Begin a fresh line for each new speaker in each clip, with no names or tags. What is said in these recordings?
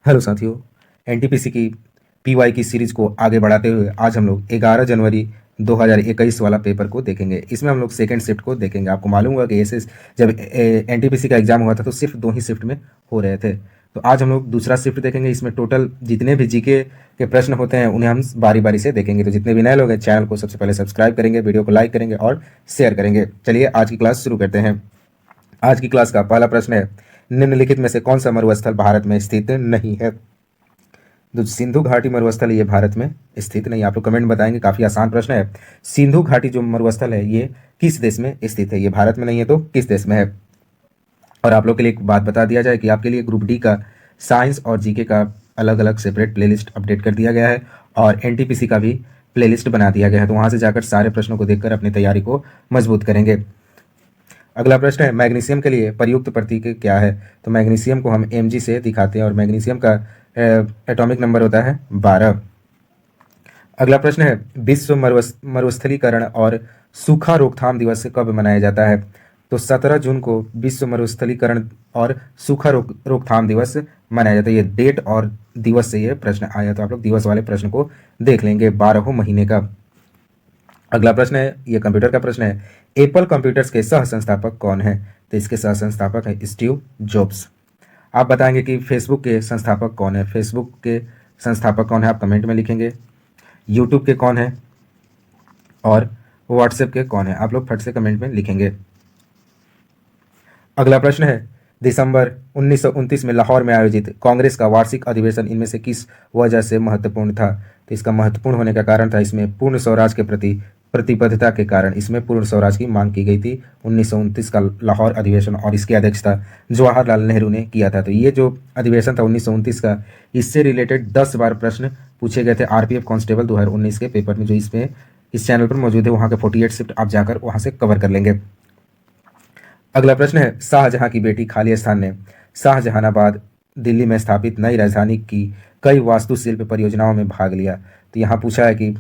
Hello साथियों। NTPC की PY की सीरीज को आगे बढ़ाते हुए आज हम लोग 11 जनवरी 2021 वाला पेपर को देखेंगे। इसमें हम लोग सेकंड शिफ्ट को देखेंगे। आपको मालूम होगा कि ऐसे जब एनटीपीसी का एग्जाम हुआ था तो सिर्फ 2 ही शिफ्ट में हो रहे थे। तो आज हम लोग दूसरा शिफ्ट देखेंगे। इसमें टोटल जितने भी जीके के प्रश्न होते हैं उन्हें हम बारी बारी से देखेंगे। तो जितने भी नए लोग हैं चैनल को सबसे पहले सब्सक्राइब करेंगे, वीडियो को लाइक करेंगे और शेयर करेंगे। चलिए आज की क्लास शुरू करते हैं। आज की क्लास का पहला प्रश्न है, निम्नलिखित में से कौन सा मरुस्थल भारत में स्थित नहीं है? जो सिंधु घाटी मरुस्थल है ये भारत में स्थित नहीं। आप लोग कमेंट बताएंगे। काफी आसान प्रश्न है। सिंधु घाटी जो मरुस्थल है ये किस देश में स्थित है? ये भारत में नहीं है तो किस देश में है? और आप लोग के लिए एक बात बता दिया जाए कि आपके लिए ग्रुप डी का साइंस और जीके का अलग अलग सेपरेट प्लेलिस्ट अपडेट कर दिया गया है और एनटीपीसी का भी प्लेलिस्ट बना दिया गया है। तो वहां से जाकर सारे प्रश्नों को देखकर अपनी तैयारी को मजबूत करेंगे। अगला प्रश्न है, मैग्नीशियम के लिए प्रयुक्त प्रतीक क्या है? तो मैग्नीशियम को हम Mg से दिखाते हैं और मैग्नीशियम का एटॉमिक नंबर होता है 12। अगला प्रश्न है, विश्व मरुस्थलीकरण और सूखा रोकथाम दिवस कब मनाया जाता है? तो 17 जून को विश्व मरुस्थलीकरण और सूखा रोकथाम दिवस मनाया जाता है। ये डेट और दिवस से ये प्रश्न आया, तो आप लोग दिवस वाले प्रश्न को देख लेंगे 12 महीने का। अगला प्रश्न है, ये कंप्यूटर का प्रश्न है, एप्पल कंप्यूटर्स के सह संस्थापक कौन है? तो इसके सह संस्थापक है स्टीव जॉब्स। आप बताएंगे कि फेसबुक के संस्थापक कौन है? फेसबुक के संस्थापक कौन है आप कमेंट में लिखेंगे। यूट्यूब के कौन है और व्हाट्सएप के कौन है? आप लोग फट से कमेंट में लिखेंगे। अगला प्रश्न है, दिसंबर 1929 में लाहौर में आयोजित कांग्रेस का वार्षिक अधिवेशन इनमें से किस वजह से महत्वपूर्ण था? तो इसका महत्वपूर्ण होने का कारण था इसमें पूर्ण स्वराज के प्रति प्रतिबद्धता के कारण इसमें पूर्ण स्वराज की मांग की गई थी। 1929 का लाहौर अधिवेशन और इसकी अध्यक्षता जवाहरलाल नेहरू ने किया था। तो ये जो अधिवेशन था 1929 का, इससे रिलेटेड 10 बार प्रश्न पूछे गए थे आरपीएफ कांस्टेबल 2019 के पेपर में, जो इसमें इस चैनल पर मौजूद है। वहाँ के 48 शिफ्ट आप जाकर वहाँ से कवर कर लेंगे। अगला प्रश्न है, शाहजहां की बेटी खालिस्तान ने शाहजहानाबाद दिल्ली में स्थापित नई राजधानी की कई वास्तुशिल्प परियोजनाओं में भाग लिया। तो यहाँ पूछा है कि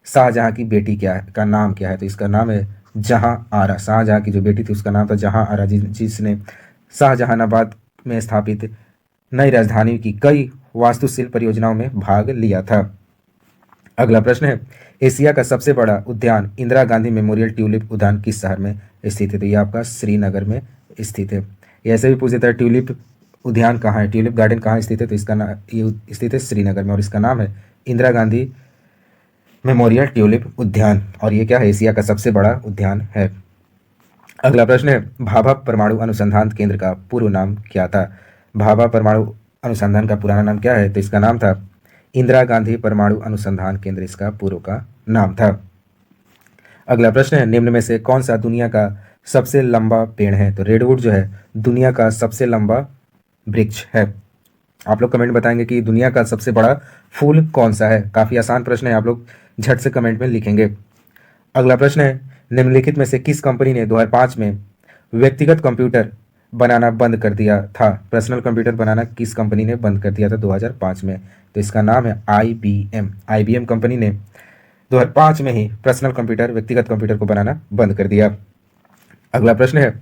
शाहजहां की बेटी क्या है, का नाम क्या है? तो इसका नाम है जहां आरा। शाहजहां की जो बेटी थी उसका नाम था जहां आरा, जिसने शाहजहानाबाद में स्थापित नई राजधानी की कई वास्तुशिल्प परियोजनाओं में भाग लिया था। अगला प्रश्न है, एशिया का सबसे बड़ा उद्यान इंदिरा गांधी मेमोरियल ट्यूलिप उद्यान किस शहर में स्थित है? तो ये आपका श्रीनगर में स्थित है। ये ऐसे भी पूछ देता है ट्यूलिप उद्यान कहाँ है, ट्यूलिप गार्डन कहाँ स्थित है? तो इसका नाम ये स्थित है श्रीनगर में और इसका नाम है इंदिरा गांधी मेमोरियल ट्यूलिप उद्यान और ये क्या है? एशिया का सबसे बड़ा उद्यान है। अगला प्रश्न है, भाभा परमाणु अनुसंधान केंद्र का पूर्व नाम क्या था? भाभा परमाणु अनुसंधान का पुराना नाम क्या है? तो इसका नाम था इंदिरा गांधी परमाणु अनुसंधान केंद्र, इसका पूर्व का नाम था। अगला प्रश्न है, निम्न में से कौन सा दुनिया का सबसे लंबा पेड़ है? तो रेडवुड जो है दुनिया का सबसे लंबा वृक्ष है। आप लोग कमेंट बताएंगे कि दुनिया का सबसे बड़ा फूल कौन सा है। काफी आसान प्रश्न है, आप लोग झट से कमेंट में लिखेंगे। अगला प्रश्न है, निम्नलिखित में से किस कंपनी ने 2005 में व्यक्तिगत कंप्यूटर बनाना बंद कर दिया था? पर्सनल कंप्यूटर बनाना किस कंपनी ने बंद कर दिया था 2005 में? तो इसका नाम है आईबीएम। आईबीएम कंपनी ने 2005 में ही पर्सनल कंप्यूटर, व्यक्तिगत कंप्यूटर को बनाना बंद कर दिया। अगला प्रश्न है,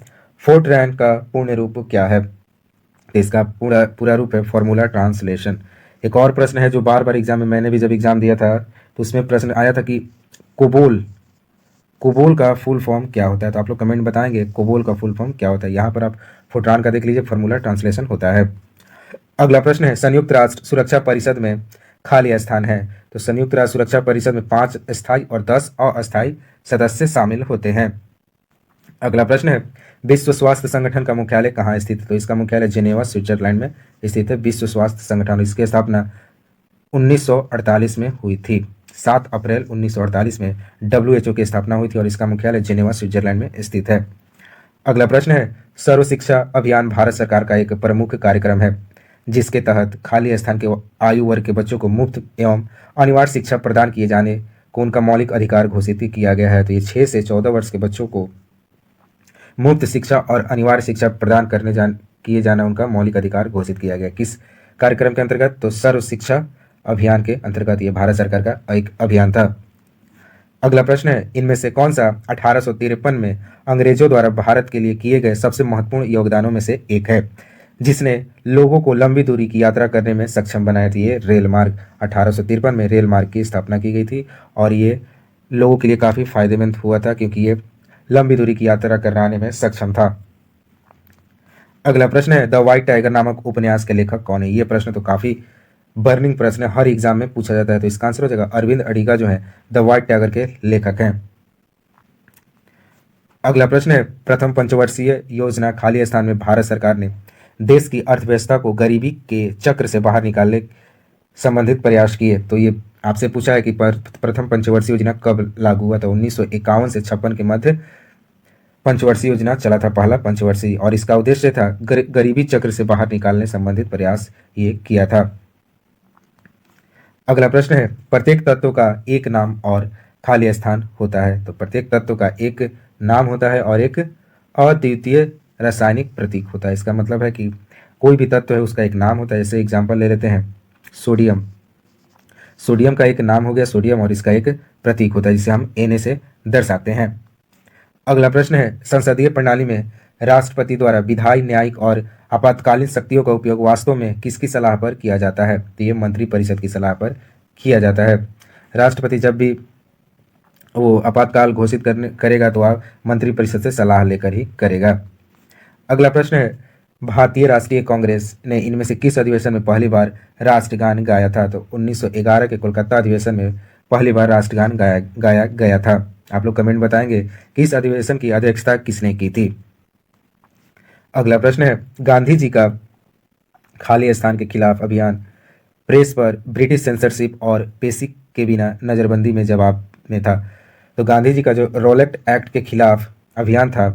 फोर्ट्रैन का पूर्ण रूप क्या है? तो इसका पूरा पूरा रूप है फॉर्मूला ट्रांसलेशन। एक और प्रश्न है जो बार बार एग्जाम में, मैंने भी जब एग्जाम दिया था तो उसमें प्रश्न आया था कि कोबोल कोबोल का फुल फॉर्म क्या होता है? तो आप लोग कमेंट बताएंगे कोबोल का फुल फॉर्म क्या होता है। यहाँ पर आप फोर्ट्रान का देख लीजिए, फॉर्मूला ट्रांसलेशन होता है। अगला प्रश्न है, संयुक्त राष्ट्र सुरक्षा परिषद में खाली स्थान है? तो संयुक्त राष्ट्र सुरक्षा परिषद में 5 स्थायी और 10 अस्थायी सदस्य शामिल होते हैं। अगला प्रश्न है, विश्व स्वास्थ्य संगठन का मुख्यालय कहाँ स्थित है? तो इसका मुख्यालय जेनेवा स्विट्जरलैंड में स्थित है। विश्व स्वास्थ्य संगठन, इसकी स्थापना 1948 में हुई थी। 7 अप्रैल 1948 में WHO की स्थापना हुई थी और इसका मुख्यालय जेनेवा स्विट्जरलैंड में स्थित है। अगला प्रश्न है, सर्व शिक्षा अभियान भारत सरकार का एक प्रमुख कार्यक्रम है जिसके तहत खाली स्थान के आयु वर्ग के बच्चों को मुफ्त एवं अनिवार्य शिक्षा प्रदान किए जाने को उनका मौलिक अधिकार घोषित किया गया है। तो ये 6 से 14 वर्ष के बच्चों को मुफ्त शिक्षा और अनिवार्य शिक्षा प्रदान किए जाना उनका मौलिक अधिकार घोषित किया गया। किस कार्यक्रम के अंतर्गत? तो सर्व शिक्षा अभियान के अंतर्गत ये भारत सरकार का एक अभियान था। अगला प्रश्न है, इनमें से कौन सा 1853 में अंग्रेजों द्वारा भारत के लिए किए गए सबसे महत्वपूर्ण योगदानों में से एक है? जिसने लोगों को लंबी दूरी की यात्रा करने में सक्षम बनाया था। ये रेल मार्ग 1853 में रेल मार्ग की स्थापना की गई थी और ये लोगों के लिए काफ़ी फायदेमंद हुआ था क्योंकि ये लंबी दूरी की यात्रा कराने में सक्षम था। अगला प्रश्न है, द व्हाइट टाइगर नामक उपन्यास के लेखक कौन है। ये प्रश्न तो काफ़ी बर्निंग प्रश्न है, हर एग्जाम में पूछा जाता है, तो इसका आंसर हो जाएगा अरविंद अडिगा जो है द व्हाइट टाइगर के लेखक हैं। अगला प्रश्न है, प्रथम पंचवर्षीय योजना खाली स्थान में भारत सरकार ने देश की अर्थव्यवस्था को गरीबी के चक्र से बाहर निकालने संबंधित प्रयास किए। तो ये आपसे पूछा है कि प्रथम पंचवर्षीय योजना कब लागू हुआ था। 1951 से 56 के मध्य पंचवर्षीय योजना चला था, पहला पंचवर्षीय, और इसका उद्देश्य था गरीबी चक्र से बाहर निकालने संबंधित प्रयास ये किया था। अगला प्रश्न है, प्रत्येक तत्व का एक नाम और खाली स्थान होता है। तो प्रत्येक तत्व का एक नाम होता है और एक अद्वितीय रासायनिक प्रतीक होता है। इसका मतलब है कि कोई भी तत्व है उसका एक नाम होता है। जैसे एग्जांपल ले लेते हैं सोडियम, सोडियम का एक नाम हो गया सोडियम और इसका एक प्रतीक होता है जिसे हम Na से दर्शाते हैं। अगला प्रश्न है, संसदीय प्रणाली में राष्ट्रपति द्वारा विधायी, न्यायिक और आपातकालीन शक्तियों का उपयोग वास्तव में किसकी सलाह पर किया जाता है। तो ये मंत्रिपरिषद की सलाह पर किया जाता है। राष्ट्रपति जब भी वो आपातकाल घोषित करेगा तो आप मंत्रिपरिषद से सलाह लेकर ही करेगा। अगला प्रश्न है, भारतीय राष्ट्रीय कांग्रेस ने इनमें से किस अधिवेशन में पहली बार राष्ट्रगान गाया था। तो 1911 के कोलकाता अधिवेशन में पहली बार राष्ट्रगान गाया गया था। आप लोग कमेंट बताएंगे कि इस अधिवेशन की अध्यक्षता किसने की थी। अगला प्रश्न है, गांधी जी का खाली स्थान के खिलाफ अभियान प्रेस पर ब्रिटिश सेंसरशिप और पेशी के बिना नज़रबंदी में जवाब में था। तो गांधी जी का जो रॉलेट एक्ट के खिलाफ अभियान था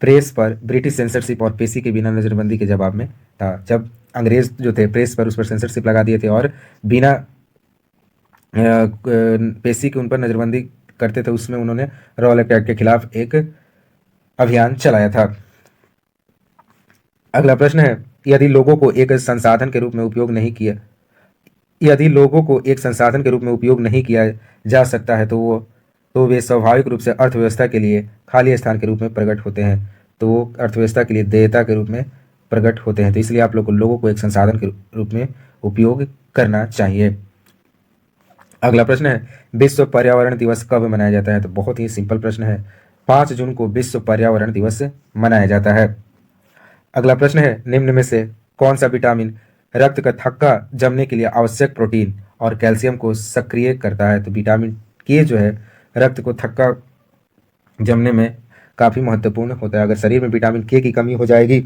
प्रेस पर ब्रिटिश सेंसरशिप और पेशी के बिना नज़रबंदी के जवाब में था। जब अंग्रेज जो थे प्रेस पर उस पर सेंसरशिप लगा दिए थे और बिना पेशी के उन पर नज़रबंदी करते थे, उसमें उन्होंने रॉलेट एक्ट के खिलाफ एक अभियान चलाया था। अगला प्रश्न है, यदि लोगों को एक संसाधन के रूप में उपयोग नहीं किया जा सकता है तो वे स्वाभाविक रूप से अर्थव्यवस्था के लिए खाली स्थान के रूप में प्रकट होते हैं। तो वो अर्थव्यवस्था के लिए देयता के रूप में प्रकट होते हैं। तो इसलिए आप लोगों को एक संसाधन के रूप में उपयोग करना चाहिए। अगला प्रश्न है, विश्व पर्यावरण दिवस कब मनाया जाता है। तो बहुत ही सिंपल प्रश्न है, 5 जून को विश्व पर्यावरण दिवस मनाया जाता है। अगला प्रश्न है, निम्न में से कौन सा विटामिन रक्त का थक्का जमने के लिए आवश्यक प्रोटीन और कैल्शियम को सक्रिय करता है। तो विटामिन के जो है रक्त को थक्का जमने में काफ़ी महत्वपूर्ण होता है। अगर शरीर में विटामिन के की कमी हो जाएगी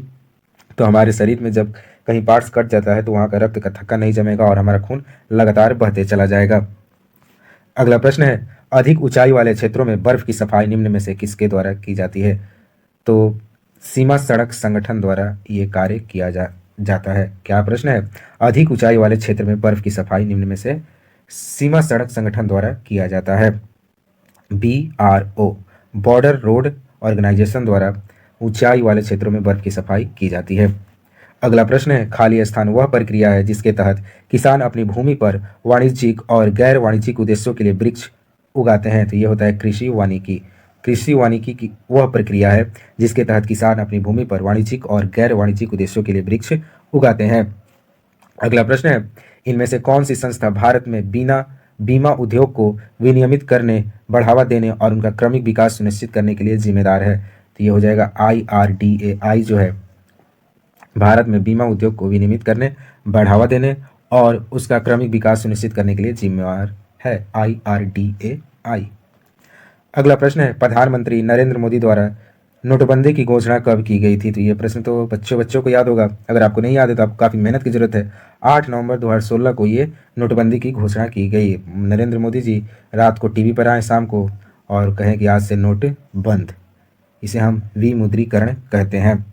तो हमारे शरीर में जब कहीं पार्ट्स कट जाता है तो वहाँ का रक्त का थक्का नहीं जमेगा और हमारा खून लगातार बहते चला जाएगा। अगला प्रश्न है, अधिक ऊंचाई वाले क्षेत्रों में बर्फ की सफाई निम्न में से किसके द्वारा की जाती है। तो सीमा सड़क संगठन द्वारा ये कार्य किया जाता है। क्या प्रश्न है, अधिक ऊंचाई वाले क्षेत्र में बर्फ की सफाई निम्न में से सीमा सड़क संगठन द्वारा किया जाता है। BRO बॉर्डर रोड ऑर्गेनाइजेशन द्वारा ऊंचाई वाले क्षेत्रों में बर्फ की सफाई की जाती है। अगला प्रश्न है, खाली स्थान वह प्रक्रिया है जिसके तहत किसान अपनी भूमि पर वाणिज्यिक और गैर वाणिज्यिक उद्देश्यों के लिए वृक्ष उगाते हैं। तो ये होता है कृषि वानिकी। कृषि वानिकी की वह प्रक्रिया है जिसके तहत किसान अपनी भूमि पर वाणिज्यिक और गैर वाणिज्यिक उद्देश्यों के लिए वृक्ष उगाते हैं। अगला प्रश्न है, इनमें से कौन सी संस्था भारत में बीमा उद्योग को विनियमित करने, बढ़ावा देने और उनका क्रमिक विकास सुनिश्चित करने के लिए जिम्मेदार है। तो ये हो जाएगा IRDA। आई जो है भारत में बीमा उद्योग को विनियमित करने, बढ़ावा देने और उसका क्रमिक विकास सुनिश्चित करने के लिए जिम्मेवार है IRDA। अगला प्रश्न है, प्रधानमंत्री नरेंद्र मोदी द्वारा नोटबंदी की घोषणा कब की गई थी। तो ये प्रश्न तो बच्चों को याद होगा, अगर आपको नहीं याद है तो आपको काफ़ी मेहनत की जरूरत है। 8 नवंबर 2016 को ये नोटबंदी की घोषणा की गई। नरेंद्र मोदी जी रात को टीवी पर आए शाम को और कहें कि आज से नोट बंद। इसे हम विमुद्रीकरण कहते हैं।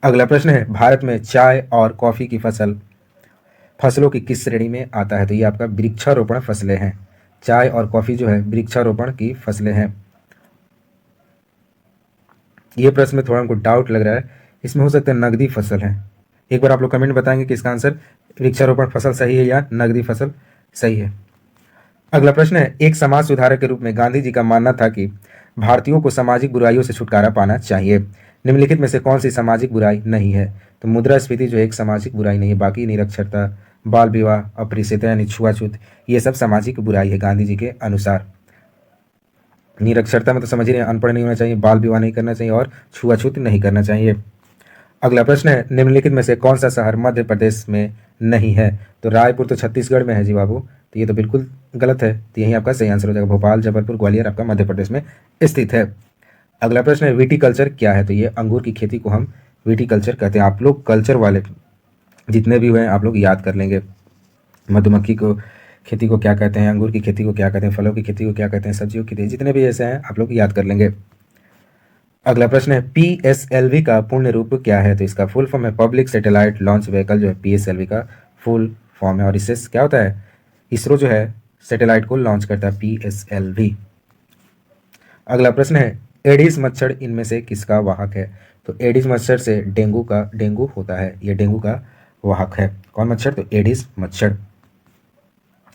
अगला प्रश्न है, भारत में चाय और कॉफ़ी की फसलों की किस श्रेणी में आता है। तो ये आपका वृक्षारोपण फसलें हैं। चाय और कॉफ़ी जो है वृक्षारोपण की फसलें हैं। ये प्रश्न में थोड़ा हमको डाउट लग रहा है, इसमें हो सकता है नगदी फसल है। एक बार आप लोग कमेंट बताएंगे कि इसका आंसर वृक्षारोपण फसल सही है या नगदी फसल सही है। अगला प्रश्न है, एक समाज सुधारक के रूप में गांधी जी का मानना था कि भारतीयों को सामाजिक बुराइयों से छुटकारा पाना चाहिए। निम्नलिखित में से कौन सी सामाजिक बुराई नहीं है? तो मुद्रास्फीति जो एक सामाजिक बुराई नहीं है, बाकी निरक्षरता, बाल विवाह, अपरिसेता यानी छुआछूत, ये सब सामाजिक बुराई है गांधी जी के अनुसार। निरक्षरता में तो समझ ही रहे हैं, अनपढ़ नहीं होना चाहिए, बाल विवाह नहीं करना चाहिए और छुआछूत नहीं करना चाहिए। अगला प्रश्न है, निम्नलिखित में से कौन सा शहर मध्य प्रदेश में नहीं है? तो रायपुर तो छत्तीसगढ़ में है जी बाबू, तो ये तो बिल्कुल गलत है, तो यही आपका सही आंसर हो जाएगा। भोपाल, जबलपुर, ग्वालियर आपका मध्य प्रदेश में स्थित है। अगला प्रश्न है, विटीकल्चर क्या है? तो ये अंगूर की खेती को हम विटीकल्चर कहते हैं। आप लोग कल्चर वाले जितने भी हुए आप लोग याद कर लेंगे। मधुमक्खी को खेती को क्या कहते हैं, अंगूर की खेती को क्या कहते हैं, फलों की खेती को क्या कहते हैं, सब्जियों की खेती, जितने भी ऐसे हैं आप लोग याद कर लेंगे। अगला प्रश्न है, PSLV का पूर्ण रूप क्या है? तो इसका फुल फॉर्म है पब्लिक सैटेलाइट लॉन्च व्हीकल, जो है PSLV का फुल फॉर्म है। और इससे क्या होता है, इसरो जो है सैटेलाइट को लॉन्च करता है, PSLV। अगला प्रश्न है, एडिस मच्छर इनमें से किसका वाहक है? तो एडिस मच्छर से डेंगू होता है, ये डेंगू का वाहक है। कौन मच्छर? तो एडिस मच्छर।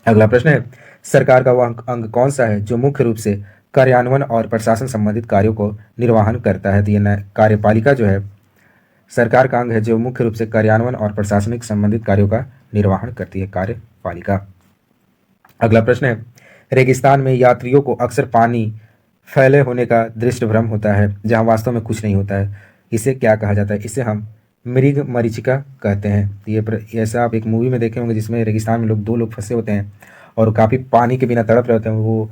अगला प्रश्न है, सरकार का वह अंग कौन सा है जो मुख्य रूप से कार्यान्वयन और प्रशासन संबंधित कार्यों को निर्वहन करता है? तो ये कार्यपालिका जो है सरकार का अंग है जो मुख्य रूप से कार्यान्वयन और प्रशासनिक संबंधित कार्यों का निर्वहन करती है, कार्यपालिका। अगला प्रश्न है, रेगिस्तान में यात्रियों को अक्सर पानी फैले होने का दृष्ट भ्रम होता है जहां वास्तव में कुछ नहीं होता है, इसे क्या कहा जाता है? इसे हम मृग मरीचिका कहते हैं। ये ऐसा आप एक मूवी में देखे होंगे जिसमें रेगिस्तान में दो लोग फंसे होते हैं और काफ़ी पानी के बिना तड़प रहे होते हैं, वो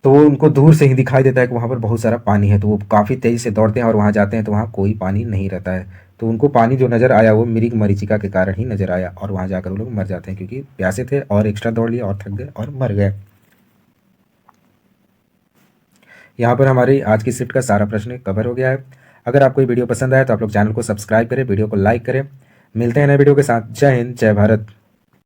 उनको दूर से ही दिखाई देता है कि वहाँ पर बहुत सारा पानी है, तो वो काफ़ी तेज़ी से दौड़ते हैं और वहाँ जाते हैं तो वहाँ कोई पानी नहीं रहता है। तो उनको पानी जो नज़र आया वो मृग मरीचिका के कारण ही नज़र आया और वहाँ जाकर वो लोग मर जाते हैं क्योंकि प्यासे थे और एक्स्ट्रा दौड़ लिए और थक गए और मर गए। यहाँ पर हमारी आज की शिफ्ट का सारा प्रश्न कवर हो गया है। अगर आपको ये वीडियो पसंद आया तो आप लोग चैनल को सब्सक्राइब करें, वीडियो को लाइक करें। मिलते हैं नए वीडियो के साथ। जय हिंद, जय भारत।